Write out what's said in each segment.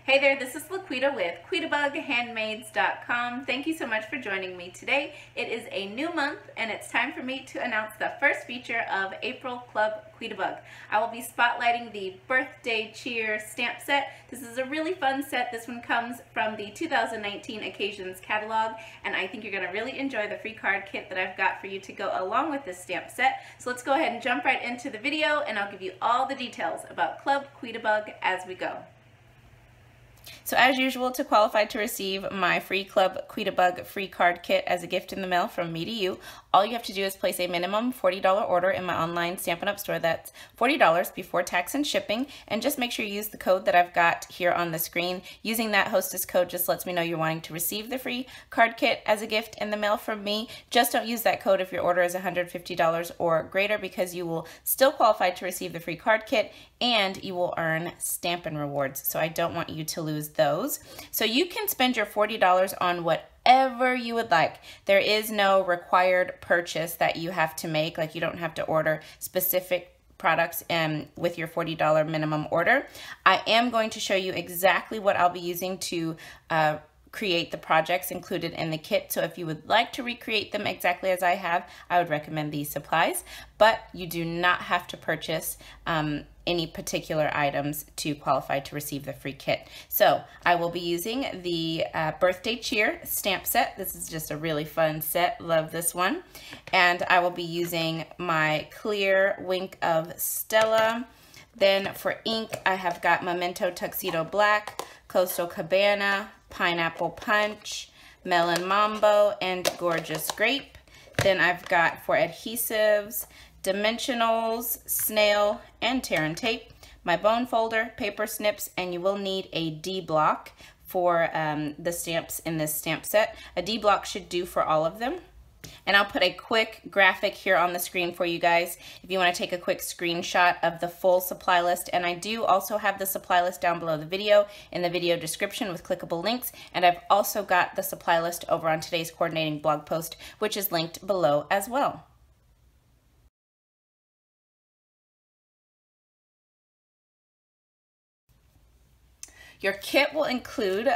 Hey there, this is LaQuita with QuitabugHandmaids.com. Thank you so much for joining me today. It is a new month and it's time for me to announce the first feature of April Club Quitabug. I will be spotlighting the Birthday Cheer stamp set. This is a really fun set. This one comes from the 2019 Occasions catalog, and I think you're going to really enjoy the free card kit that I've got for you to go along with this stamp set. So let's go ahead and jump right into the video and I'll give you all the details about Club Quitabug as we go. So as usual, to qualify to receive my free Club Quitabug free card kit as a gift in the mail from me to you, all you have to do is place a minimum $40 order in my online Stampin' Up! Store. That's $40 before tax and shipping, and just make sure you use the code that I've got here on the screen. Using that hostess code just lets me know you're wanting to receive the free card kit as a gift in the mail from me. Just don't use that code if your order is $150 or greater, because you will still qualify to receive the free card kit and you will earn Stampin' rewards. So I don't want you to lose those. So you can spend your $40 on whatever you would like. There is no required purchase that you have to make. Like, you don't have to order specific products with your $40 minimum order. I am going to show you exactly what I'll be using to create the projects included in the kit. So if you would like to recreate them exactly as I have, I would recommend these supplies, but you do not have to purchase any particular items to qualify to receive the free kit. So I will be using the Birthday Cheer stamp set. This is just a really fun set. Love this one. And I will be using my clear Wink of Stella. Then for ink, I have got Memento Tuxedo Black, Coastal Cabana, Pineapple Punch, Melon Mambo, and Gorgeous Grape. Then I've got, for adhesives, Dimensionals, Snail, and Tear and Tape, my bone folder, paper snips, and you will need a D block for the stamps in this stamp set. A D block should do for all of them. And I'll put a quick graphic here on the screen for you guys if you want to take a quick screenshot of the full supply list. And I do also have the supply list down below the video in the video description with clickable links. And I've also got the supply list over on today's coordinating blog post, which is linked below as well. Your kit will include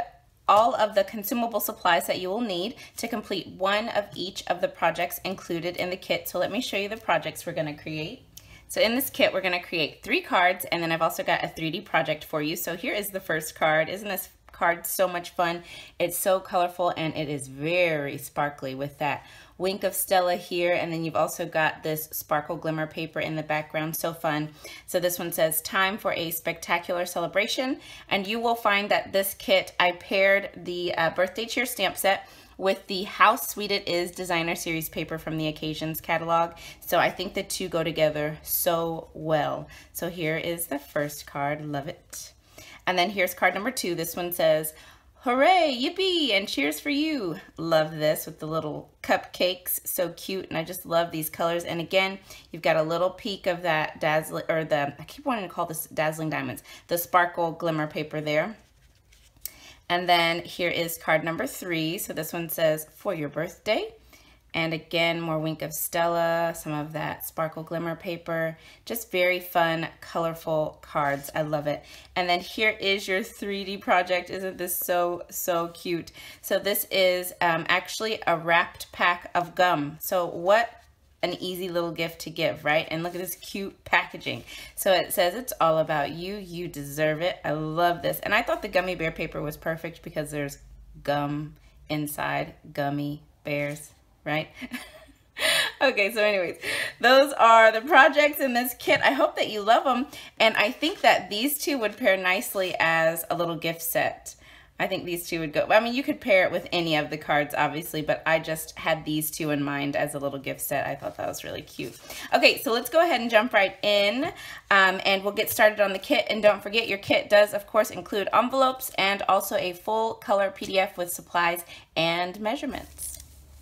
all of the consumable supplies that you will need to complete one of each of the projects included in the kit. So let me show you the projects we're going to create. So in this kit, we're going to create 3 cards, and then I've also got a 3D project for you. So here is the first card. Isn't this card so much fun? It's so colorful and it is very sparkly with that Wink of Stella here, and then you've also got this sparkle glimmer paper in the background. So fun. So this one says, "Time for a spectacular celebration," and you will find that this kit, I paired the Birthday Cheer stamp set with the How Sweet It Is designer series paper from the Occasions catalog. So I think the two go together so well. So here is the first card. Love it. And then here's card number 2. This one says, "Hooray, yippee, and cheers for you." Love this with the little cupcakes. So cute, and I just love these colors. And again, you've got a little peek of that dazzling, or I keep wanting to call this Dazzling Diamonds, the sparkle glimmer paper there. And then here is card number 3. So this one says, "For your birthday." And again, more Wink of Stella, some of that sparkle glimmer paper. Just very fun, colorful cards. I love it. And then here is your 3D project. Isn't this so, so cute? So this is actually a wrapped pack of gum. So what an easy little gift to give, right? And look at this cute packaging. So it says, "It's all about you. You deserve it." I love this. And I thought the gummy bear paper was perfect because there's gum inside, gummy bears. Right? Okay, so anyways, those are the projects in this kit. I hope that you love them, and I think that these two would pair nicely as a little gift set. I think these two would go, I mean, you could pair it with any of the cards, obviously, but I just had these two in mind as a little gift set. I thought that was really cute. Okay, so let's go ahead and jump right in, and we'll get started on the kit. And don't forget, your kit does, of course, include envelopes and also a full color PDF with supplies and measurements.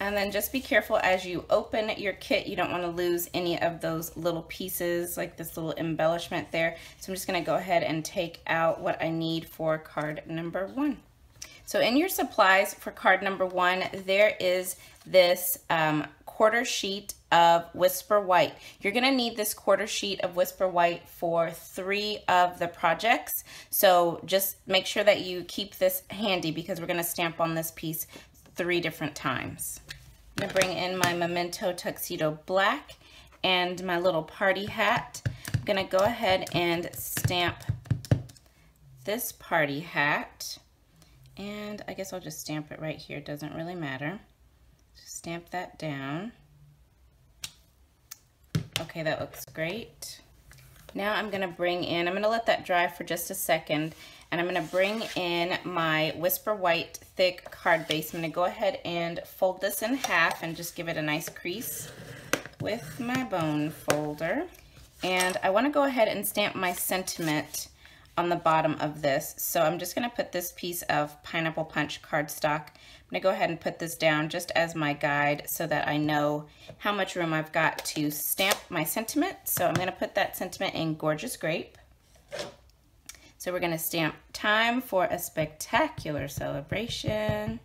And then just be careful as you open your kit. You don't want to lose any of those little pieces, like this little embellishment there. So I'm just going to go ahead and take out what I need for card number 1. So in your supplies for card number 1, there is this quarter sheet of Whisper White. You're going to need this quarter sheet of Whisper White for 3 of the projects. So just make sure that you keep this handy because we're going to stamp on this piece 3 different times. I'm going to bring in my Memento Tuxedo Black and my little party hat. I'm going to go ahead and stamp this party hat. And I guess I'll just stamp it right here. It doesn't really matter. Just stamp that down. Okay, that looks great. Now I'm going to let that dry for just a second, and I'm going to bring in my Whisper White thick card base. I'm going to go ahead and fold this in half and just give it a nice crease with my bone folder. And I want to go ahead and stamp my sentiment on the bottom of this. So I'm just going to put this piece of Pineapple Punch cardstock. I'm going to go ahead and put this down just as my guide so that I know how much room I've got to stamp my sentiment. So I'm going to put that sentiment in Gorgeous Grape. So we're going to stamp Time for a Spectacular Celebration.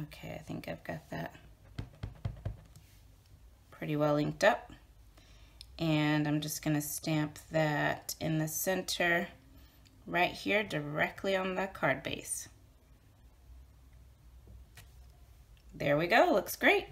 Okay, I think I've got that pretty well inked up. And I'm just going to stamp that in the center right here directly on the card base. There we go, looks great.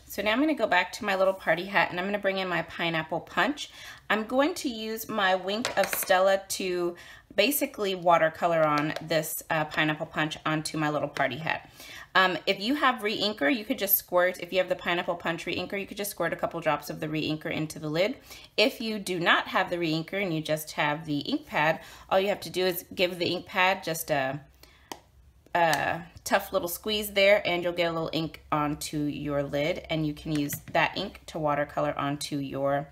So now I'm going to go back to my little party hat and I'm going to bring in my Pineapple Punch. I'm going to use my Wink of Stella to basically watercolor on this Pineapple Punch onto my little party hat. If you have re-inker, you could just squirt, if you have the Pineapple Punch re-inker, you could just squirt a couple drops of the re-inker into the lid. If you do not have the re-inker and you just have the ink pad, all you have to do is give the ink pad just a tough little squeeze there and you'll get a little ink onto your lid, and you can use that ink to watercolor onto your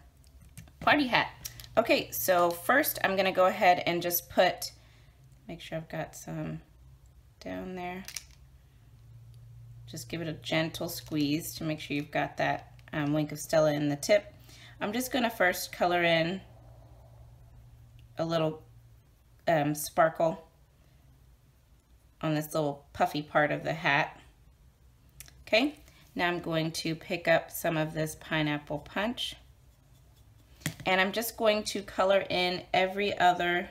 party hat. Okay, so first I'm gonna go ahead and just make sure I've got some down there. Just give it a gentle squeeze to make sure you've got that Wink of Stella in the tip. I'm just gonna first color in a little sparkle on this little puffy part of the hat. Okay, now I'm going to pick up some of this Pineapple Punch and I'm just going to color in every other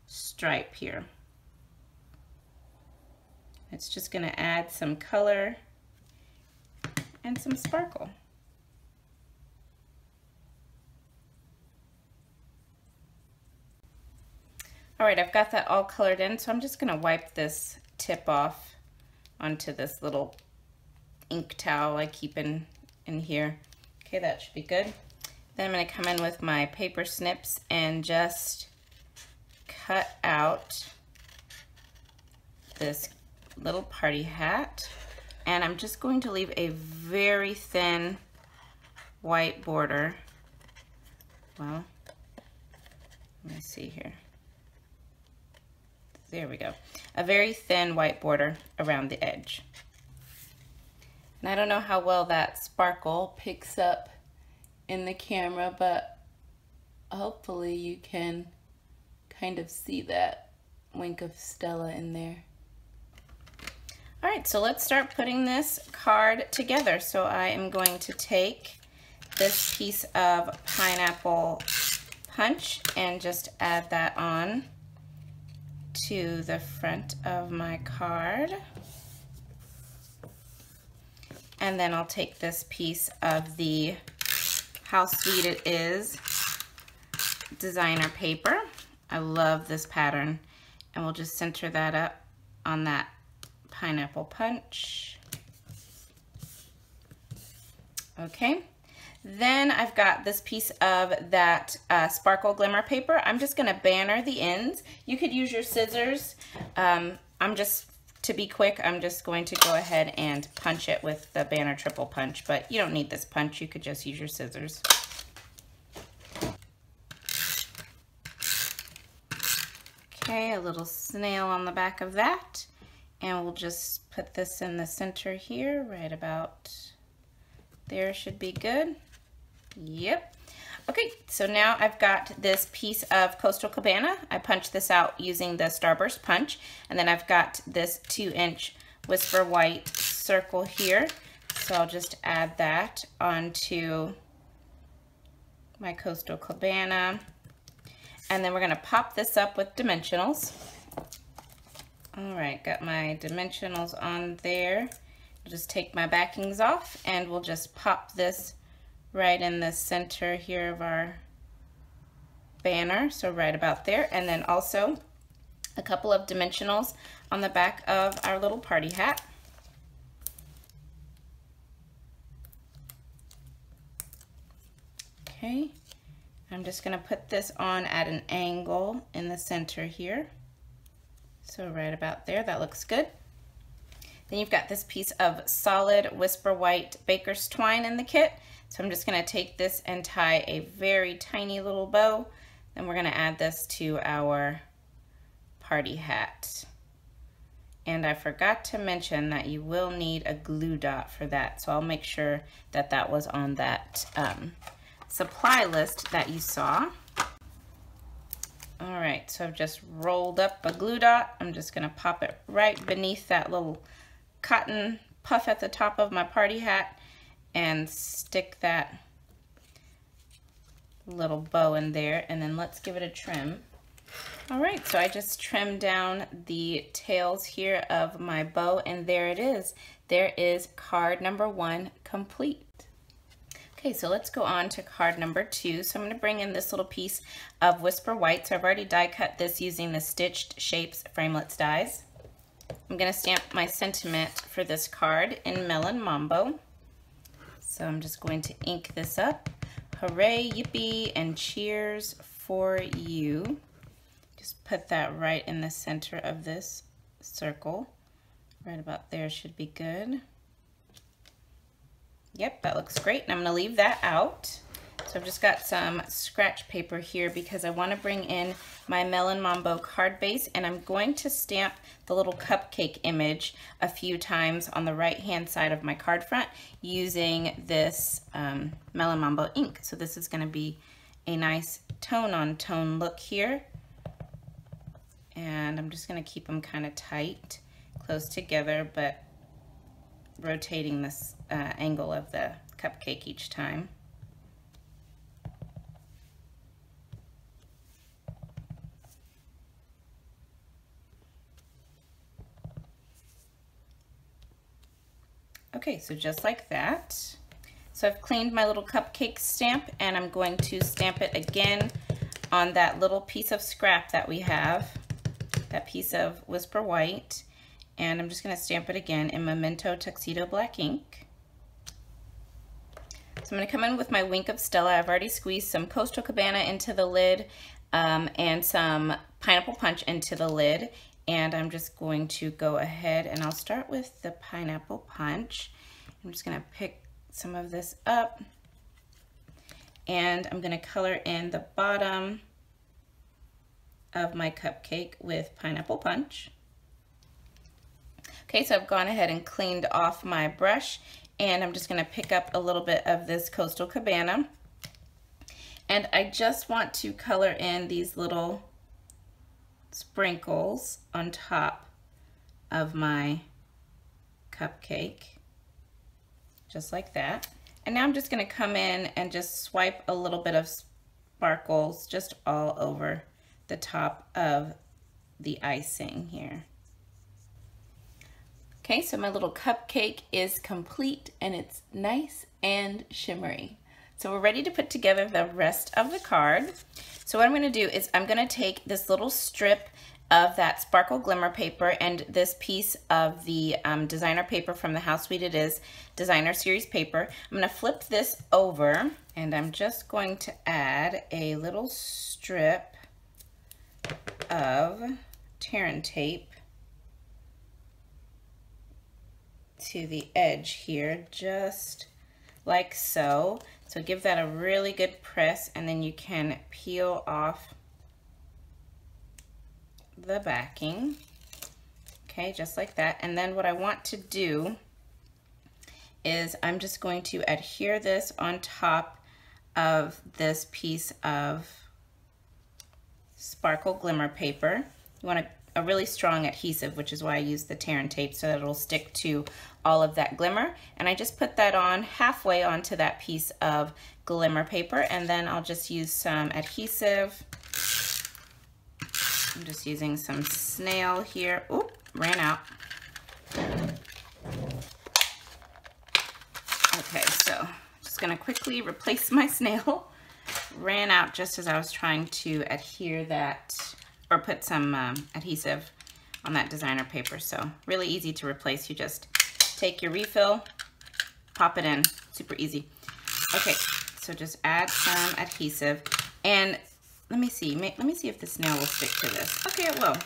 stripe here. It's just going to add some color and some sparkle. All right, I've got that all colored in, so I'm just going to wipe this tip off onto this little ink towel I keep in here. Okay, that should be good. Then I'm going to come in with my paper snips and just cut out this little party hat, and I'm just going to leave a very thin white border. Well, let me see here. There we go. A very thin white border around the edge. And I don't know how well that sparkle picks up in the camera, but hopefully you can kind of see that Wink of Stella in there. All right, so let's start putting this card together. So I am going to take this piece of Pineapple Punch and just add that on to the front of my card. And then I'll take this piece of the How Sweet It Is designer paper. I love this pattern. And we'll just center that up on that Pineapple Punch. Okay, then I've got this piece of that sparkle glimmer paper. I'm just gonna banner the ends. You could use your scissors. To be quick, I'm just going to go ahead and punch it with the banner triple punch, but you don't need this punch, you could just use your scissors. Okay, a little snail on the back of that. And we'll just put this in the center here, right about there should be good. Yep. Okay, so now I've got this piece of Coastal Cabana. I punched this out using the Starburst punch, and then I've got this 2-inch Whisper White circle here. So I'll just add that onto my Coastal Cabana. And then we're gonna pop this up with dimensionals. All right, got my dimensionals on there. I'll just take my backings off and we'll just pop this right in the center here of our banner, so right about there. And then also a couple of dimensionals on the back of our little party hat. Okay, I'm just gonna put this on at an angle in the center here. So right about there, that looks good. Then you've got this piece of solid Whisper White baker's twine in the kit. So I'm just gonna take this and tie a very tiny little bow. Then we're gonna add this to our party hat. And I forgot to mention that you will need a glue dot for that. So I'll make sure that that was on that supply list that you saw. All right, so I've just rolled up a glue dot. I'm just gonna pop it right beneath that little cotton puff at the top of my party hat and stick that little bow in there, and then let's give it a trim. All right, so I just trimmed down the tails here of my bow, and there it is. There is card number 1 complete. Okay, so let's go on to card number 2. So I'm going to bring in this little piece of Whisper White. So I've already die cut this using the Stitched Shapes Framelits dies. I'm going to stamp my sentiment for this card in Melon Mambo. So I'm just going to ink this up. Hooray, yippee, and cheers for you. Just put that right in the center of this circle. Right about there should be good. Yep, that looks great, and I'm gonna leave that out. So I've just got some scratch paper here because I wanna bring in my Melon Mambo card base, and I'm going to stamp the little cupcake image a few times on the right-hand side of my card front using this Melon Mambo ink. So this is gonna be a nice tone-on-tone look here. And I'm just gonna keep them kind of tight, close together, but rotating this angle of the cupcake each time. Okay, so just like that. So I've cleaned my little cupcake stamp, and I'm going to stamp it again on that little piece of scrap that we have, that piece of Whisper White. And I'm just going to stamp it again in Memento Tuxedo Black ink. So I'm going to come in with my Wink of Stella. I've already squeezed some Coastal Cabana into the lid and some Pineapple Punch into the lid. And I'm just going to go ahead and I'll start with the Pineapple Punch. I'm just going to pick some of this up, and I'm going to color in the bottom of my cupcake with Pineapple Punch. Okay, so I've gone ahead and cleaned off my brush, and I'm just going to pick up a little bit of this Coastal Cabana, and I just want to color in these little sprinkles on top of my cupcake, just like that. And now I'm just going to come in and just swipe a little bit of sparkles just all over the top of the icing here. Okay, so my little cupcake is complete, and it's nice and shimmery. So we're ready to put together the rest of the card. So what I'm going to do is I'm going to take this little strip of that sparkle glimmer paper and this piece of the designer paper from the How Sweet It Is designer series paper. I'm going to flip this over, and I'm just going to add a little strip of Terran tape to the edge here, just like so. So give that a really good press, and then you can peel off the backing. Okay, just like that. And then what I want to do is I'm just going to adhere this on top of this piece of sparkle glimmer paper. You want a really strong adhesive, which is why I use the tear and tape, so that it'll stick to all of that glimmer. And I just put that on halfway onto that piece of glimmer paper, and then I'll just use some adhesive. I'm just using some snail here. Oop, ran out. Okay, so just gonna quickly replace my snail. Ran out just as I was trying to adhere that, or put some adhesive on that designer paper. So really easy to replace. You just take your refill, pop it in, super easy. Okay, so just add some adhesive, and let me see if the snail will stick to this. Okay, it will.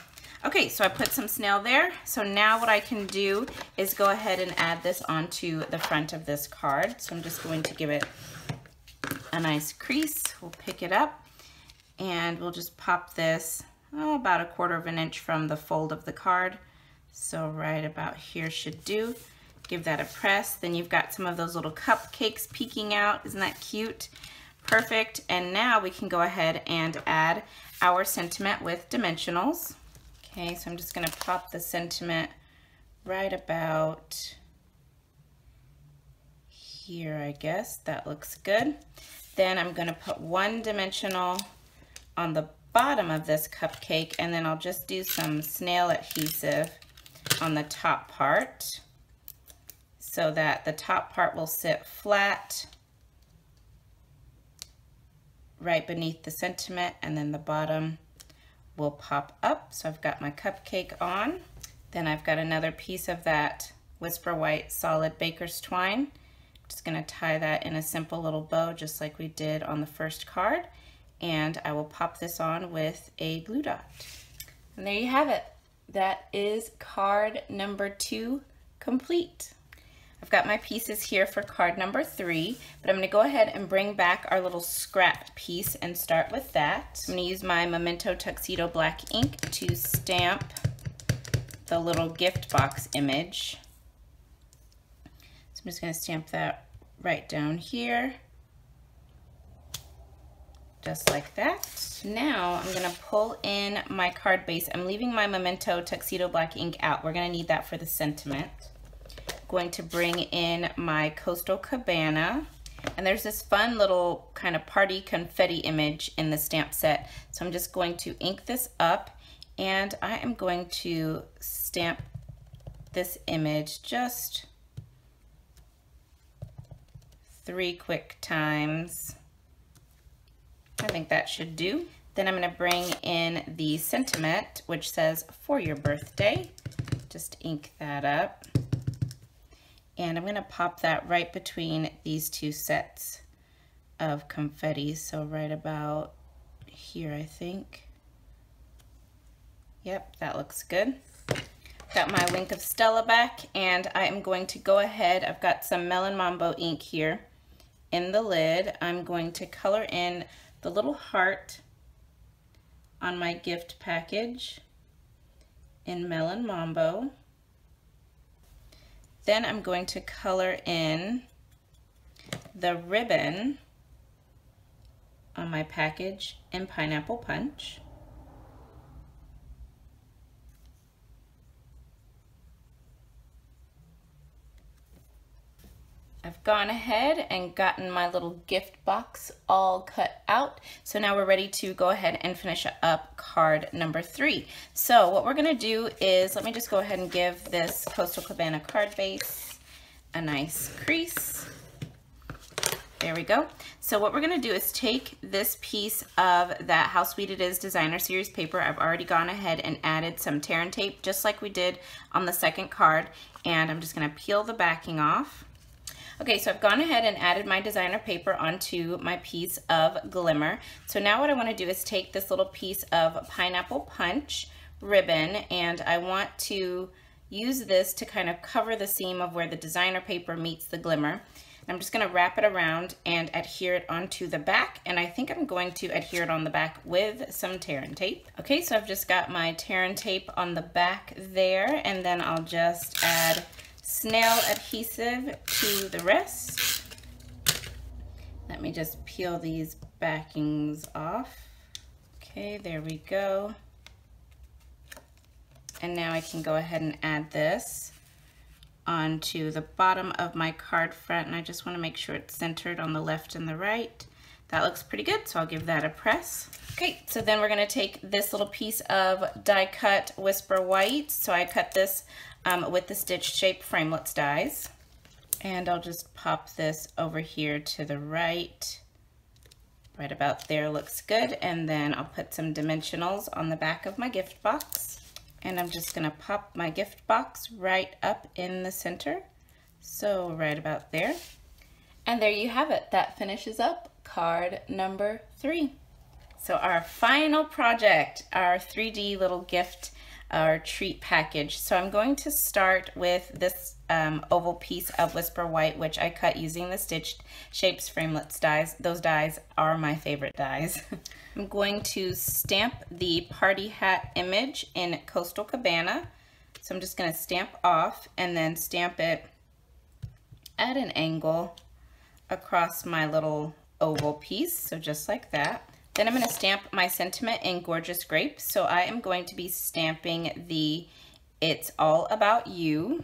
Okay, so I put some snail there. So now what I can do is go ahead and add this onto the front of this card. So I'm just going to give it a nice crease. We'll pick it up and we'll just pop this about 1/4 inch from the fold of the card. So right about here should do. Give that a press. Then you've got some of those little cupcakes peeking out. Isn't that cute? Perfect. And now we can go ahead and add our sentiment with dimensionals. Okay, so I'm just going to pop the sentiment right about here, I guess. That looks good. Then I'm going to put 1 dimensional on the bottom of this cupcake, and then I'll just do some snail adhesive on the top part so that the top part will sit flat right beneath the sentiment, and then the bottom will pop up. So I've got my cupcake on. Then I've got another piece of that Whisper White solid baker's twine. Just gonna tie that in a simple little bow just like we did on the first card, and I will pop this on with a glue dot. And there you have it. That is card number 2 complete. I've got my pieces here for card number 3, but I'm gonna go ahead and bring back our little scrap piece and start with that. I'm gonna use my Memento Tuxedo black ink to stamp the little gift box image. So I'm just gonna stamp that right down here, just like that. Now I'm gonna pull in my card base. I'm leaving my Memento Tuxedo black ink out. We're gonna need that for the sentiment. Going to bring in my Coastal Cabana, and there's this fun little kind of party confetti image in the stamp set. So I'm just going to ink this up, and I am going to stamp this image just 3 quick times. I think that should do. Then I'm going to bring in the sentiment, which says "for your birthday." Just ink that up. And I'm going to pop that right between these 2 sets of confetti. So right about here, I think. Yep, that looks good. Got my Wink of Stella back, and I am going to go ahead. I've got some Melon Mambo ink here in the lid. I'm going to color in the little heart on my gift package in Melon Mambo. Then I'm going to color in the ribbon on my package in Pineapple Punch. I've gone ahead and gotten my little gift box all cut out. So now we're ready to go ahead and finish up card number 3. So what we're gonna do is, let me just go ahead and give this Coastal Cabana card base a nice crease. There we go. So what we're gonna do is take this piece of that How Sweet It Is designer series paper. I've already gone ahead and added some tear and tape, just like we did on the second card. And I'm just gonna peel the backing off. Okay, so I've gone ahead and added my designer paper onto my piece of glimmer. So now what I want to do is take this little piece of Pineapple Punch ribbon, and I want to use this to kind of cover the seam of where the designer paper meets the glimmer. And I'm just going to wrap it around and adhere it onto the back, and I think I'm going to adhere it on the back with some tear and tape. Okay, so I've just got my tear and tape on the back there, and then I'll just add snail adhesive to the rest. Let Let me just peel these backings off. Okay, there we go. And now I can go ahead and add this onto the bottom of my card front, and I just want to make sure it's centered on the left and the right. That looks pretty good, so I'll give that a press. Okay, so then we're going to take this little piece of die cut Whisper White. So I cut this with the stitch shape framelits dies, and I'll just pop this over here to the right. Right about there looks good, and then I'll put some dimensionals on the back of my gift box. And I'm just gonna pop my gift box right up in the center. So right about there. And there you have it. That finishes up card number 3. So our final project, our 3D little gift, our treat package. So I'm going to start with this oval piece of Whisper White, which I cut using the Stitched Shapes Framelits dies. Those dies are my favorite dies. I'm going to stamp the party hat image in Coastal Cabana. So I'm just going to stamp off and then stamp it at an angle across my little oval piece. So just like that. Then I'm going to stamp my sentiment in Gorgeous Grape. So I am going to be stamping the It's All About You.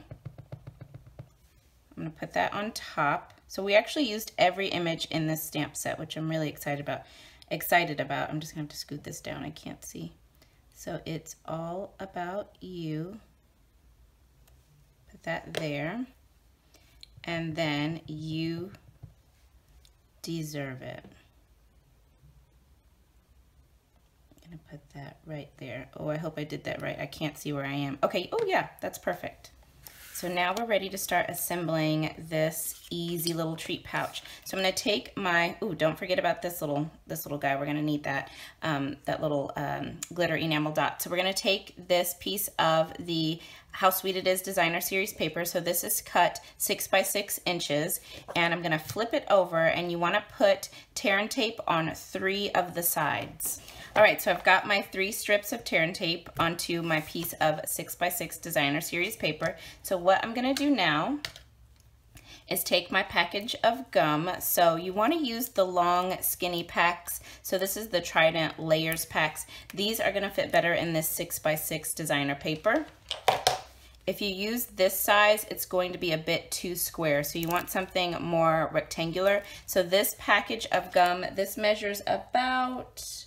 I'm going to put that on top. So we actually used every image in this stamp set, which I'm really excited about. I'm just going to have to scoot this down. I can't see. So It's All About You. Put that there. And then You Deserve It. I'm gonna put that right there. Oh, I hope I did that right. I can't see where I am. Okay, oh yeah, that's perfect. So now we're ready to start assembling this easy little treat pouch. So I'm gonna take my, ooh, don't forget about this little guy. We're gonna need that, that little glitter enamel dot. So we're gonna take this piece of the How Sweet It Is designer series paper. So this is cut 6 by 6 inches, and I'm gonna flip it over, and you wanna put tear and tape on 3 of the sides. All right, so I've got my 3 strips of tear and tape onto my piece of 6 by 6 designer series paper. So what I'm gonna do now is take my package of gum. So you wanna use the long skinny packs. So this is the Trident Layers packs. These are gonna fit better in this 6 by 6 designer paper. If you use this size, it's going to be a bit too square. So you want something more rectangular. So this package of gum, this measures about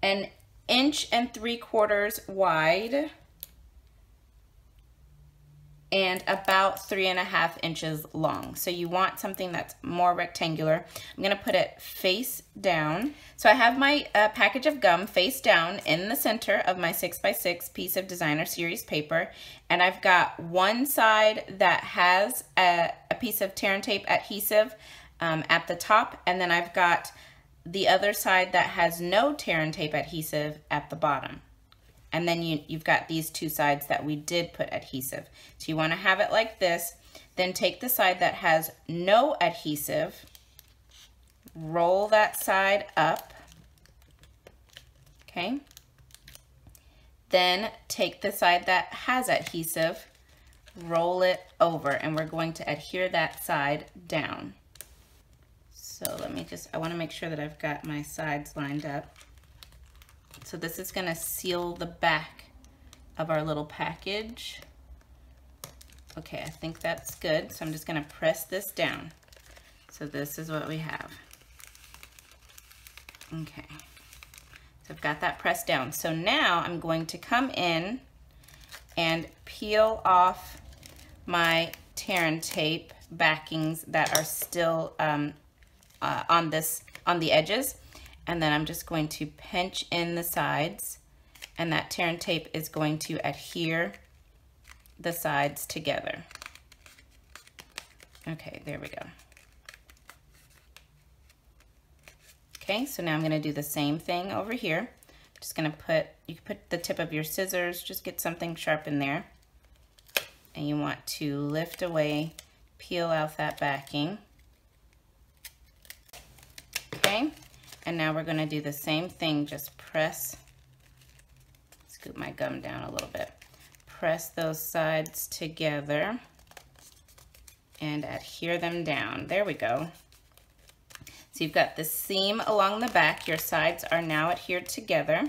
1 3/4 inches wide and about 3.5 inches long. So you want something that's more rectangular. I'm gonna put it face down. So I have my package of gum face down in the center of my 6 by 6 piece of designer series paper. And I've got one side that has a piece of tear and tape adhesive at the top. And then I've got the other side that has no tear and tape adhesive at the bottom. And then you've got these 2 sides that we did put adhesive. So you want to have it like this. Then take the side that has no adhesive, roll that side up, okay? Then take the side that has adhesive, roll it over, and we're going to adhere that side down. So I want to make sure that I've got my sides lined up. So this is going to seal the back of our little package. Okay, I think that's good. So I'm just going to press this down. So this is what we have. Okay, so I've got that pressed down. So now I'm going to come in and peel off my tear and tape backings that are still on the edges. And then I'm just going to pinch in the sides, and that tear and tape is going to adhere the sides together. Okay, there we go. Okay, so now I'm going to do the same thing over here. I'm just going to you can put the tip of your scissors, just get something sharp in there. And you want to lift away, peel out that backing. Okay. And now we're going to do the same thing, just scoop my gum down a little bit, press those sides together and adhere them down. There we go. So you've got the seam along the back. Your sides are now adhered together.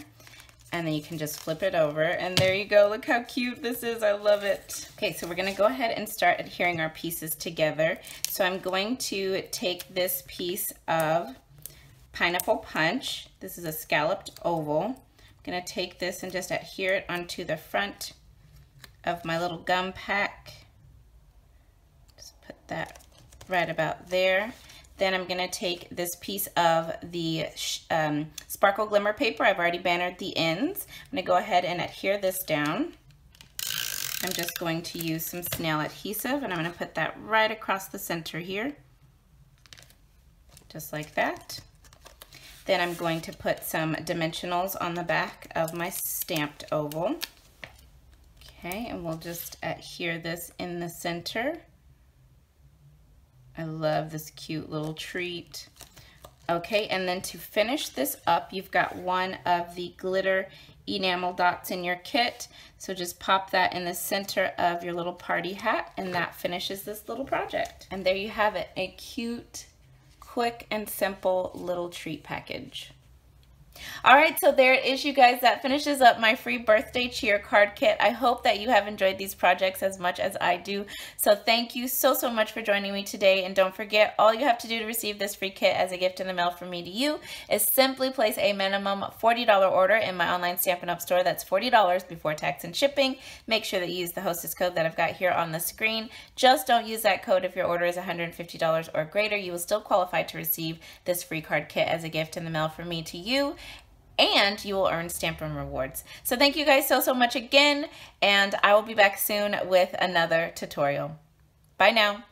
And then you can just flip it over, and there you go. Look how cute this is. I love it. Okay, so we're gonna go ahead and start adhering our pieces together. So I'm going to take this piece of Pineapple Punch. This is a scalloped oval. I'm gonna take this and just adhere it onto the front of my little gum pack. Just put that right about there. Then I'm gonna take this piece of the sparkle glimmer paper. I've already bannered the ends. I'm gonna go ahead and adhere this down. I'm just going to use some snail adhesive, and I'm gonna put that right across the center here, just like that. Then I'm going to put some dimensionals on the back of my stamped oval. Okay, and we'll just adhere this in the center. I love this cute little treat. Okay, and then to finish this up, you've got one of the glitter enamel dots in your kit. So just pop that in the center of your little party hat, and that finishes this little project. And there you have it, a cute, quick and simple little treat package. All right, so there it is, you guys. That finishes up my free birthday cheer card kit. I hope that you have enjoyed these projects as much as I do. So thank you so much for joining me today. And don't forget, all you have to do to receive this free kit as a gift in the mail from me to you is simply place a minimum $40 order in my online Stampin' Up! Store. That's $40 before tax and shipping. Make sure that you use the hostess code that I've got here on the screen. Just don't use that code if your order is $150 or greater. You will still qualify to receive this free card kit as a gift in the mail from me to you, and you will earn Stampin' rewards. So thank you guys so much again, and I will be back soon with another tutorial. Bye now.